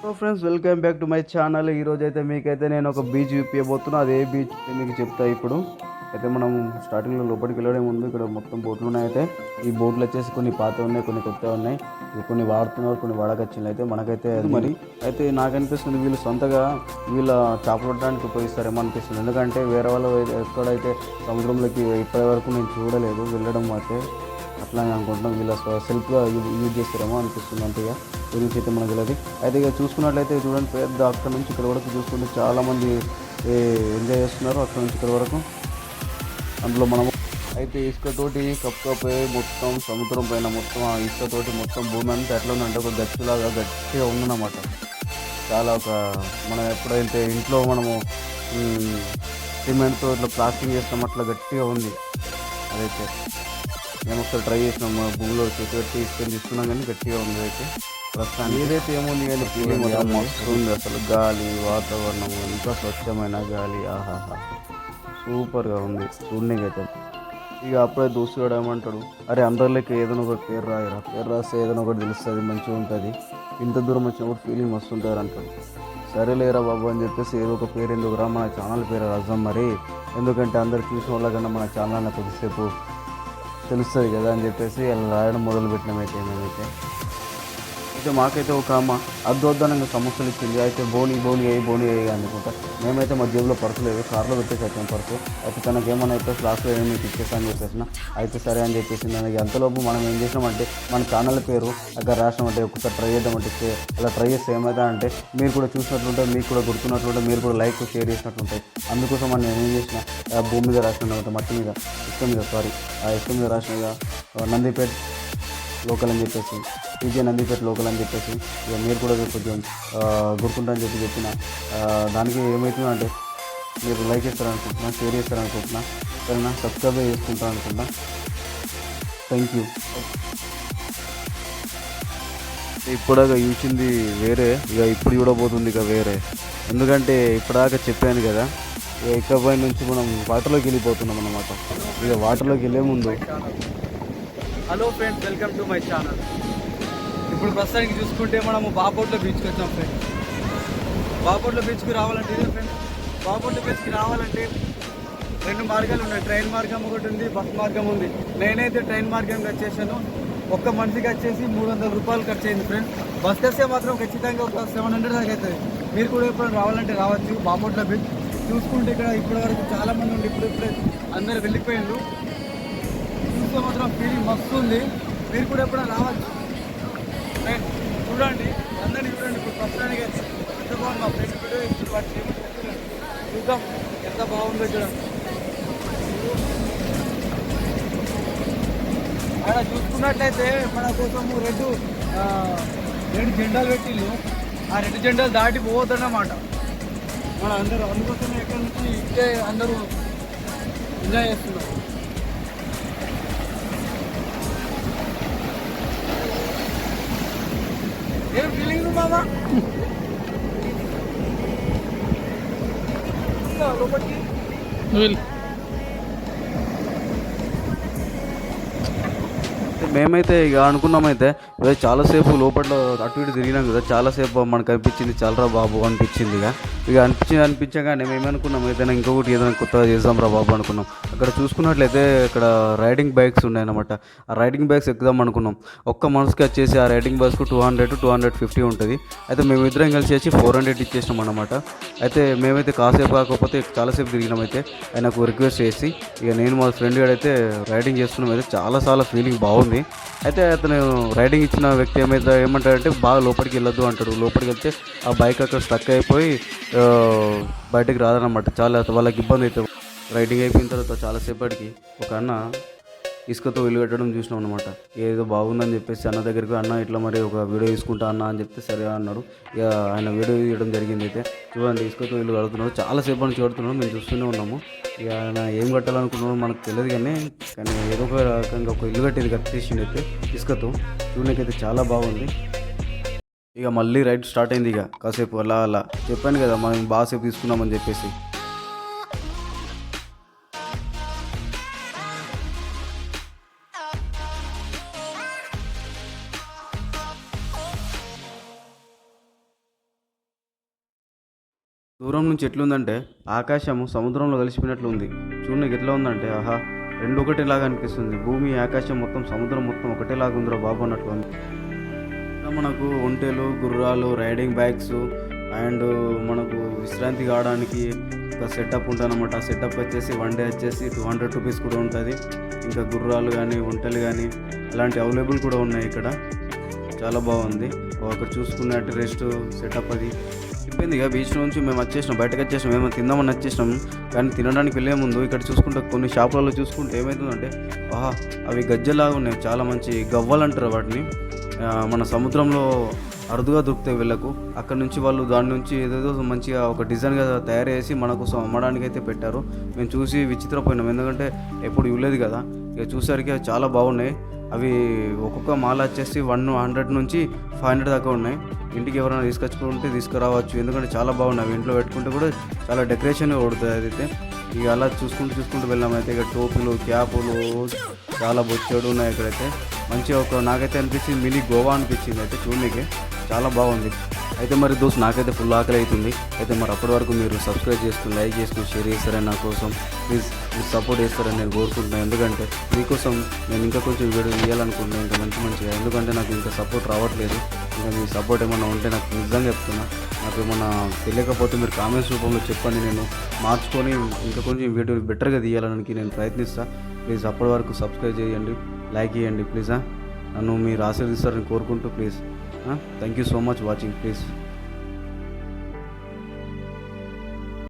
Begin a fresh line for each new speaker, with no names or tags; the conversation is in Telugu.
So friends, welcome back to my channel. ఈరోజు అయితే మీకైతే నేను ఒక బీచ్ చూపించబోతున్నా. అదే బీచ్ మీకు చెప్తా. ఇప్పుడు అయితే మనం స్టార్టింగ్లో లోపలికి వెళ్ళడే ముందు ఇక్కడ మొత్తం బోట్లు ఉన్నాయి. అయితే ఈ బోట్లు వచ్చేసి కొన్ని పాత ఉన్నాయి, కొన్ని కొత్త ఉన్నాయి. కొన్ని వాడుతున్నారు, కొన్ని వాడకొచ్చింది. అయితే మనకైతే అది మరి అయితే నాకు అనిపిస్తుంది వీళ్ళు సొంతగా వీళ్ళ చేపలు పట్టడానికి ఉపయోగిస్తారేమో అనిపిస్తుంది. ఎందుకంటే వేరే వాళ్ళు ఎక్కడైతే సముద్రంలోకి ఇప్పటి వరకు నేను చూడలేదు, వెళ్ళడం అయితే అట్లా అనుకుంటున్నాం. వీళ్ళ సెల్ఫ్గా యూజ్ చేస్తారేమో అనిపిస్తుంది. అంతేగా గురించి అయితే మనకు తెలియదు. అయితే ఇక చూసుకున్నట్లయితే చూడండి, పెద్ద అక్కడ నుంచి ఇక్కడ వరకు చూసుకుంటే చాలామంది ఎంజాయ్ చేస్తున్నారు. అక్కడ నుంచి ఇక్కడ వరకు అందులో మనం అయితే ఇసుకతోటి కప్పుకపోయి మొత్తం సముద్రం పైన మొత్తం ఆ ఇసుకతోటి మొత్తం భూమి అంతా ఎట్లా ఉందంటే ఒక గచ్చిలాగా గట్టిగా ఉందన్నమాట. చాలా మనం ఎప్పుడైతే ఇంట్లో మనము సిమెంట్తో ఇట్లా ప్లాస్టింగ్ చేస్తాం అట్లా గట్టిగా ఉంది. అదైతే మేము ఒకసారి ట్రై చేసినాం, మా భూమిలో చేతి పెట్టి ఇసుకొని తీసుకున్నాం, కానీ గట్టిగా ఉంది. అయితే ప్రస్తుతానికి ఏదైతే ఏముంది కానీ ఫీలింగ్ మస్తు ఉంది. అసలు గాలి, వాతావరణం ఇంకా స్వచ్ఛమైన గాలి, ఆహాహా సూపర్గా ఉంది చూడనీకైతే. ఇక అప్పుడే దోస్తుగాడు ఏమంటాడు, అరే అందరిలోకి ఏదైనా ఒకటి పేరు రాయరా, పేరు రాస్తే ఏదైనా ఒకటి తెలుస్తుంది, మంచిగా ఉంటుంది, ఇంత దూరం వచ్చినప్పుడు ఫీలింగ్ వస్తుంటారు అంటాడు. సరేలేరా బాబు అని చెప్పేసి ఏదో ఒక పేరు ఎందుకురా, మన ఛానల్ పేరు రాద్దాం మరి, ఎందుకంటే అందరు చూసిన వాళ్ళకన్నా మన ఛానల్ కొద్దిసేపు తెలుస్తుంది కదా అని చెప్పేసి అలా రాయడం మొదలుపెట్టినామైతే మేమైతే. అయితే మాకైతే ఒక అమ్మ అద్దొద్దనంగా సమస్యలు ఇచ్చింది. అయితే బోని అయ్యి అనుకుంటా. మేమైతే మా జేబులో పర్సు లేదు, కార్లో పెట్టేసి వచ్చాం పర్సు. అయితే తనకేమన్నా అయితే క్లాస్లో ఏమి మీకు ఇచ్చేస్తా అని చెప్పేసిన. అయితే సరే అని చెప్పేసి దానికి అంతలోపు మనం ఏం చేసినామంటే మన ఛానల్ పేరు అక్కడ రాసినామంటే ఒకసారి ట్రై చేద్దామంటే అలా ట్రై చేస్తే ఏమవుతా అంటే మీరు కూడా చూసినట్లుంటే, మీకు కూడా గుర్తున్నట్లుంటే, మీరు కూడా లైక్ షేర్ చేసినట్లుంటాయి. అందుకోసం నేను ఏం చేసిన భూమి మీద రాసిన మట్టి మీద ఇసుక మీద రాసిన నందిపేట్ లోకల్ అని చెప్పేసి, పీజే నందిపేట లోకల్ అని చెప్పేసి, ఇక మీరు కూడా కొంచెం గుర్తుంటారని చెప్పిన. దానికి ఏమవుతుందంటే మీరు లైక్ చేస్తారనుకుంటున్నా, షేర్ చేస్తారనుకుంటున్నా, సరేనా, సబ్స్క్రైబ్ చేసుకుంటాను అనుకుంటా. Thank you. ఇప్పుడాక చూసింది వేరే, ఇక ఇప్పుడు చూడబోతుంది ఇక వేరే. ఎందుకంటే ఇప్పటిదాకా చెప్పాను కదా, ఇక ఇకపై నుంచి మనం వాటర్లోకి వెళ్ళిపోతున్నాం అన్నమాట. ఇక వాటర్లోకి వెళ్ళే ముందు
hello friends, welcome to my channel. ఇప్పుడు ప్రస్తుతానికి చూసుకుంటే మనము బాపట్ల బీచ్కి వచ్చాం ఫ్రెండ్స్. బాపట్ల బీచ్కి రావాలంటే ఇదే ఫ్రెండ్స్. బాపట్ల బీచ్కి రావాలంటే రెండు మార్గాలు ఉన్నాయి. ట్రైన్ మార్గం ఒకటి ఉంది, బస్ మార్గం ఉంది. నేనైతే ట్రైన్ మార్గంకి వచ్చేసాను. ఒక్క మనిషికి వచ్చేసి 300 రూపాయలు ఖర్చు అయింది ఫ్రెండ్స్. బస్కి వస్తే మాత్రం ఖచ్చితంగా ఒక 700 దాకా అవుతుంది. మీరు కూడా ఎప్పుడైనా రావాలంటే రావచ్చు బాపట్ల బీచ్. చూసుకుంటే ఇక్కడ ఇప్పటి వరకు చాలామంది ఉండి ఇప్పుడే అందరు వెళ్ళిపోయిండ్రు. చూస్తే మాత్రం ఫీలింగ్ మస్తు ఉంది. మీరు కూడా ఎప్పుడైనా రావచ్చు. చూడండి, అందరినీ చూడండి. ఇప్పుడు ప్రస్తుతానికి ఎంత బాగుంది. మా ఫ్రెండ్ వీడియో ఇప్పుడు వాటి చూద్దాం ఎంత బాగుందో చూడండి. అక్కడ చూసుకున్నట్లయితే మన కోసము రెండు జెండాలు పెట్టిళ్ళు. ఆ 2 జెండాలు దాటి పోవద్దన్నమాట. మన అందరూ అందుకోసమే ఎక్కడి నుంచి ఇట్టే అందరూ ఎంజాయ్ చేస్తున్నారు. ఏం ఫీలింగ్ బాబా లోపలికి
మేమైతే ఇక అనుకున్నామైతే చాలాసేపు లోపల అటు ఇటు తిరిగినాం కదా, చాలాసేపు మనకు అనిపించింది చాలరా బాబు అనిపించింది. ఇక అనిపించగానే మేము ఏమనుకున్నాం, ఏదైనా ఇంకొకటి ఏదైనా కొత్తగా చేద్దాం రా బాబు అనుకున్నాం. అక్కడ చూసుకున్నట్లయితే ఇక్కడ రైడింగ్ బైక్స్ ఉన్నాయన్నమాట. ఆ రైడింగ్ బైక్స్ ఎక్కుదాం అనుకున్నాం. ఒక్క మనసుకి వచ్చేసి ఆ రైడింగ్ బైక్స్కు 200-250 ఉంటుంది. అయితే మేమిద్దరం కలిసి వచ్చి 400 ఇచ్చేసినాం అన్నమాట. అయితే మేమైతే కాసేపు కాకపోతే చాలాసేపు తిరిగినాం. అయితే ఆయనకు రిక్వెస్ట్ చేసి ఇక నేను మా ఫ్రెండ్ గాడైతే రైడింగ్ చేస్తున్నాం. అయితే చాలా ఫీలింగ్ బాగుంది. అయితే అతను రైడింగ్ ఇచ్చిన వ్యక్తి ఏమంటాడంటే బాగా లోపలికి వెళ్ళొద్దు అంటాడు. లోపలికి వెళ్తే ఆ బైక్ అక్కడ స్టక్ అయిపోయి బయటకు రాదనమాట. చాలా వాళ్ళకి ఇబ్బంది అవుతుంది. రైడింగ్ అయిపోయిన తర్వాత చాలాసేపటికి ఒక అన్న ఇసుకతో ఇల్లు కట్టడం చూసినాం అనమాట. ఏదో బాగుందని చెప్పేసి అన్న దగ్గరికి, అన్న ఇట్లా మరి ఒక వీడియో తీసుకుంటా అన్న అని చెప్తే సరే అన్నాడు. ఇక ఆయన వీడియో తీయడం జరిగింది. అయితే చూడండి, ఇసుకతో ఇల్లు కడుతున్నాడు. చాలాసేపు నుంచి కడుతున్నాడు, మేము చూస్తూనే ఉన్నాము. ఇక ఆయన ఏం కట్టాలనుకున్నాడో మనకు తెలియదు, కానీ ఏదో ఒక రకంగా ఒక ఇల్లు కట్టేది కట్టేసింది అయితే ఇసుకతో. చూడడానికైతే చాలా బాగుంది. ఇక మళ్ళీ రైడ్ స్టార్ట్ అయింది. ఇక కాసేపు అలా చెప్పాను కదా మనం బాగాసేపు తీసుకున్నామని చెప్పేసి. దూరం నుంచి ఎట్లుందంటే ఆకాశము సముద్రంలో కలిసిపోయినట్లు ఉంది. చూడడానికి ఎట్లా ఉందంటే ఆహా, రెండు ఒకటేలాగా అనిపిస్తుంది. భూమి ఆకాశం మొత్తం సముద్రం మొత్తం ఒకటేలాగా ఉందిరా బాబు అన్నట్లు ఉంది. ఇంకా మనకు ఒంటెలు, గుర్రాలు, రైడింగ్ బైక్స్ అండ్ మనకు విశ్రాంతి కావడానికి ఒక సెటప్ ఉంటుంది అనమాట. ఆ సెటప్ వచ్చేసి వన్ డే వచ్చేసి 200 రూపీస్ కూడా ఉంటుంది. ఇంకా గుర్రాలు కానీ ఒంటెలు కానీ అలాంటి అవైలబుల్ కూడా ఉన్నాయి ఇక్కడ. చాలా బాగుంది. అక్కడ చూసుకున్నట్టు రెస్ట్ సెటప్ అది అయిపోయింది. ఇక బీచ్ నుంచి మేము వచ్చేసినాం, బయటకు వచ్చేసినాం, ఏమో తిందామని వచ్చేసినాం. కానీ తినడానికి వెళ్ళే ముందు ఇక్కడ చూసుకుంటే కొన్ని షాపులలో చూసుకుంటే ఏమవుతుందంటే ఆహా, అవి గజ్జలాగా ఉన్నాయి. చాలా మంచి గవ్వలు అంటారు వాటిని. మన సముద్రంలో అరుదుగా దొరుకుతాయి వీళ్ళకు. అక్కడ నుంచి వాళ్ళు దాని నుంచి ఏదేదో మంచిగా ఒక డిజైన్గా తయారు చేసి మన కోసం అమ్మడానికి అయితే పెట్టారు. మేము చూసి విచిత్రపోయినాం, ఎందుకంటే ఎప్పుడు ఇవ్వలేదు కదా. ఇక చూసరికి చాలా బాగున్నాయి. అవి ఒక్కొక్క మాల వచ్చేసి 100 నుంచి 500 దాకా ఉన్నాయి. ఇంటికి ఎవరైనా తీసుకొచ్చుకుంటే తీసుకురావచ్చు, ఎందుకంటే చాలా బాగున్నాయి. అవి ఇంట్లో పెట్టుకుంటే కూడా చాలా డెకరేషన్ కొడుతుంది అదైతే. ఇక అలా చూసుకుంటూ వెళ్ళామైతే ఇక టోపులు, క్యాపులు చాలా బొచ్చాడు ఉన్నాయి ఇక్కడైతే. మంచిగా నాకైతే అనిపించింది మినీ గోవా అనిపించింది అయితే చూడడానికి. చాలా బాగుంది. అయితే మరి దోస్త్ నాకైతే ఫుల్ ఆకలి అవుతుంది. అయితే మరి అప్పటి వరకు మీరు సబ్స్క్రైబ్ చేసుకుని, లైక్ చేసుకుని, షేర్ చేస్తారని నా కోసం ప్లీజ్ మీరు సపోర్ట్ చేస్తారని నేను కోరుకుంటున్నాను. ఎందుకంటే మీకోసం నేను ఇంకా కొంచెం వీడియో ఇవ్వాలనుకుంటున్నాను, ఇంకా మంచిగా. ఎందుకంటే నాకు ఇంకా సపోర్ట్ రావట్లేదు. ఇంకా మీ సపోర్ట్ ఏమన్నా ఉంటే నాకు నిజంగా చెప్తున్నా, నాకు ఏమన్నా తెలియకపోతే మీరు కామెంట్స్ రూపంలో చెప్పండి. నేను మార్చుకొని ఇంకా కొంచెం వీడియో బెటర్గా తీయాలనికి నేను ప్రయత్నిస్తాను. ప్లీజ్ అప్పటి వరకు సబ్స్క్రైబ్ చేయండి, లైక్ చేయండి ప్లీజ్. నన్ను మీరు ఆశీర్వదిస్తారని కోరుకుంటూ please. Thank you so much watching please.